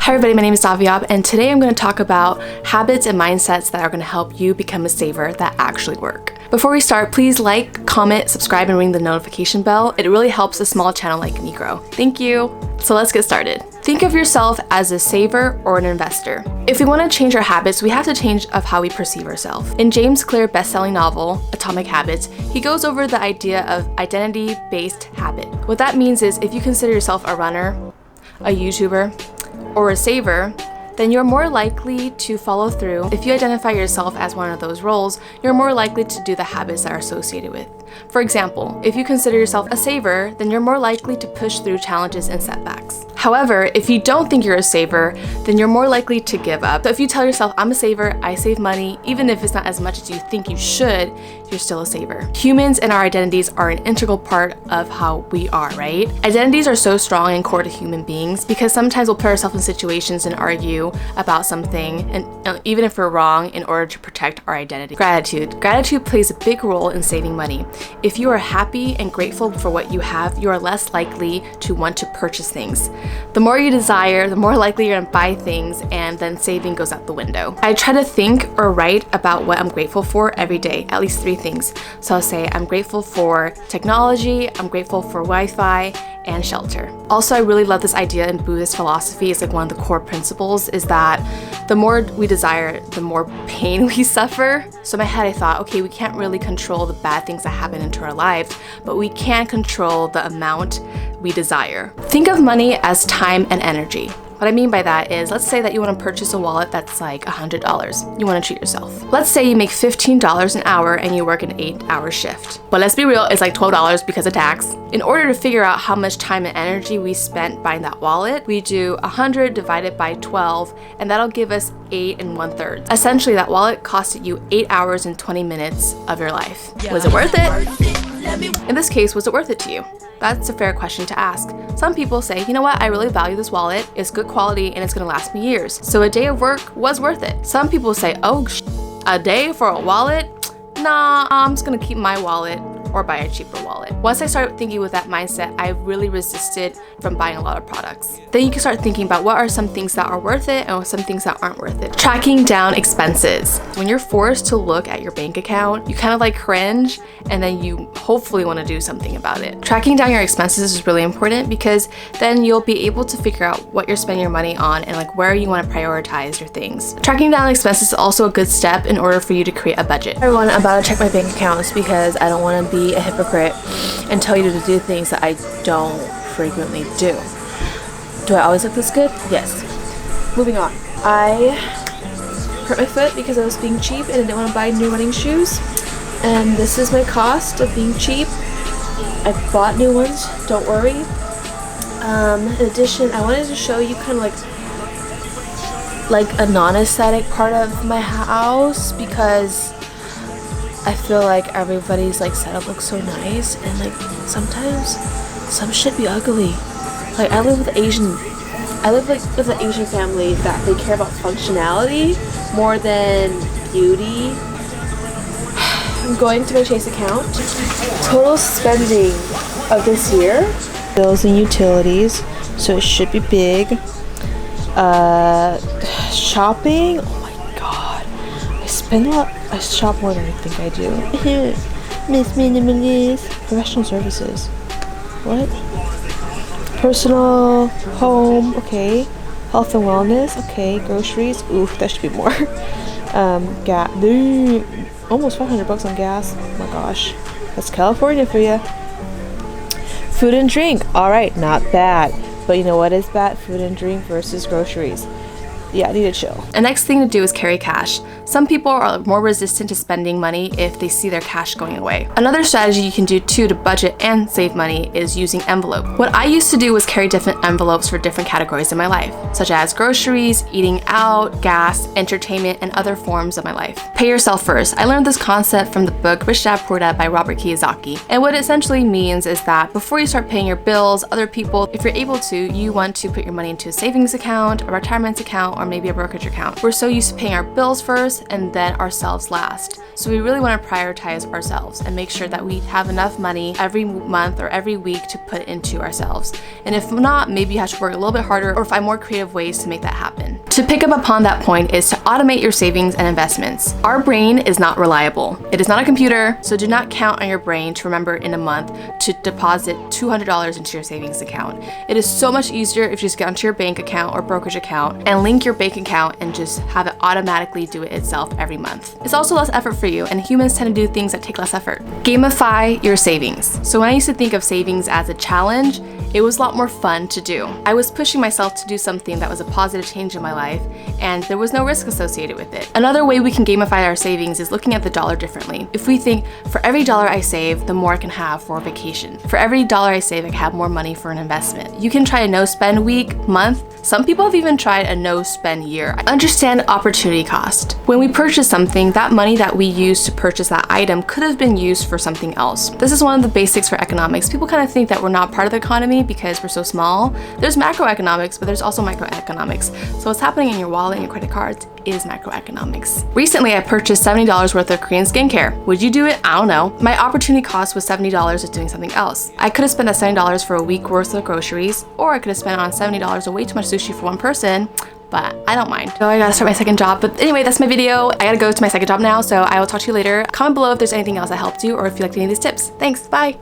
Hi everybody, my name is Davy, and today I'm going to talk about habits and mindsets that are going to help you become a saver that actually work. Before we start, please like, comment, subscribe, and ring the notification bell. It really helps a small channel like me grow. Thank you. So let's get started. Think of yourself as a saver or an investor. If we want to change our habits, we have to change of how we perceive ourselves. In James Clear's best-selling novel, Atomic Habits, he goes over the idea of identity-based habit. What that means is if you consider yourself a runner, a YouTuber, or a saver, then you're more likely to follow through. If you identify yourself as one of those roles, you're more likely to do the habits that are associated with. For example, if you consider yourself a saver, then you're more likely to push through challenges and setbacks. However, if you don't think you're a saver, then you're more likely to give up. So if you tell yourself, I'm a saver, I save money, even if it's not as much as you think you should, you're still a saver. Humans and our identities are an integral part of how we are, right? Identities are so strong and core to human beings because sometimes we'll put ourselves in situations and argue about something, and even if we're wrong, in order to protect our identity. Gratitude. Gratitude plays a big role in saving money. If you are happy and grateful for what you have, you are less likely to want to purchase things. The more you desire, the more likely you're gonna buy things, and then saving goes out the window. I try to think or write about what I'm grateful for every day, at least 3 things. So I'll say I'm grateful for technology, I'm grateful for Wi-Fi, and shelter. Also, I really love this idea in Buddhist philosophy. It's like one of the core principles is that the more we desire, the more pain we suffer. So in my head, I thought, okay, we can't really control the bad things that happen into our lives, but we can control the amount we desire. Think of money as time and energy. What I mean by that is, let's say that you want to purchase a wallet that's like $100. You want to treat yourself. Let's say you make $15 an hour and you work an 8-hour shift. But let's be real, it's like $12 because of tax. In order to figure out how much time and energy we spent buying that wallet, we do 100 divided by 12, and that'll give us 8 1/3. Essentially, that wallet costed you 8 hours and 20 minutes of your life. Was it worth it? In this case, was it worth it to you? That's a fair question to ask. Some people say, you know what, I really value this wallet, it's good quality, and it's gonna last me years. So a day of work was worth it. Some people say, oh, a day for a wallet? Nah, I'm just gonna keep my wallet or buy a cheaper wallet. Once I started thinking with that mindset, I really resisted from buying a lot of products. Then you can start thinking about what are some things that are worth it and some things that aren't worth it. Tracking down expenses. When you're forced to look at your bank account, you kind of like cringe, and then you hopefully want to do something about it. Tracking down your expenses is really important because then you'll be able to figure out what you're spending your money on and like where you want to prioritize your things. Tracking down expenses is also a good step in order for you to create a budget. Everyone, I'm about to check my bank accounts because I don't want to be a hypocrite and tell you to do things that I don't frequently do. Do I always look this good? Yes. Moving on. I hurt my foot because I was being cheap and I didn't want to buy new running shoes. And this is my cost of being cheap. I bought new ones, don't worry. In addition, I wanted to show you kind of like a non-aesthetic part of my house because I feel like everybody's like setup looks so nice, and like sometimes some shit be ugly. Like I live with an Asian family that they care about functionality more than beauty. I'm going to my Chase account. Total spending of this year, bills and utilities, so it should be big. Shopping, oh my god, I spend a lot. I shop more than I think I do. Miss Minimalist. Professional services. What? Personal, home, okay. Health and wellness, okay. Groceries, oof, that should be more. Gas, almost $500 on gas. Oh my gosh, that's California for you. Food and drink, all right, not bad. But you know what is bad? Food and drink versus groceries. Yeah, I need to chill. The next thing to do is carry cash. Some people are more resistant to spending money if they see their cash going away. Another strategy you can do too to budget and save money is using envelopes. What I used to do was carry different envelopes for different categories in my life, such as groceries, eating out, gas, entertainment, and other forms of my life. Pay yourself first. I learned this concept from the book Rich Dad Poor Dad by Robert Kiyosaki. And what it essentially means is that before you start paying your bills, other people, if you're able to, you want to put your money into a savings account, a retirement account, account or maybe a brokerage account. We're so used to paying our bills first and then ourselves last. So we really want to prioritize ourselves and make sure that we have enough money every month or every week to put into ourselves. And if not, maybe you have to work a little bit harder or find more creative ways to make that happen. To pick up upon that point is to automate your savings and investments. Our brain is not reliable. It is not a computer, so do not count on your brain to remember in a month to deposit $200 into your savings account. It is so much easier if you just get onto your bank account or brokerage account and link your bank account and just have it automatically do it itself every month. It's also less effort for you, and humans tend to do things that take less effort. Gamify your savings. So when I used to think of savings as a challenge, it was a lot more fun to do. I was pushing myself to do something that was a positive change in my life, and there was no risk associated with it. Another way we can gamify our savings is looking at the dollar differently. If we think, for every dollar I save, the more I can have for a vacation. For every dollar I save, I can have more money for an investment. You can try a no-spend week, month. Some people have even tried a no-spend year. Understand opportunity cost. When we purchase something, that money that we use to purchase that item could have been used for something else. This is one of the basics for economics. People kind of think that we're not part of the economy because we're so small. There's macroeconomics, but there's also microeconomics. So what's happening in your wallet and your credit cards is macroeconomics. Recently, I purchased $70 worth of Korean skincare. Would you do it? I don't know. My opportunity cost was $70 of doing something else. I could have spent that $70 for a week worth of groceries, or I could have spent on $70 on way too much sushi for one person, but I don't mind. So I gotta start my second job. But anyway, that's my video. I gotta go to my second job now, so I will talk to you later. Comment below if there's anything else that helped you or if you liked any of these tips. Thanks, bye.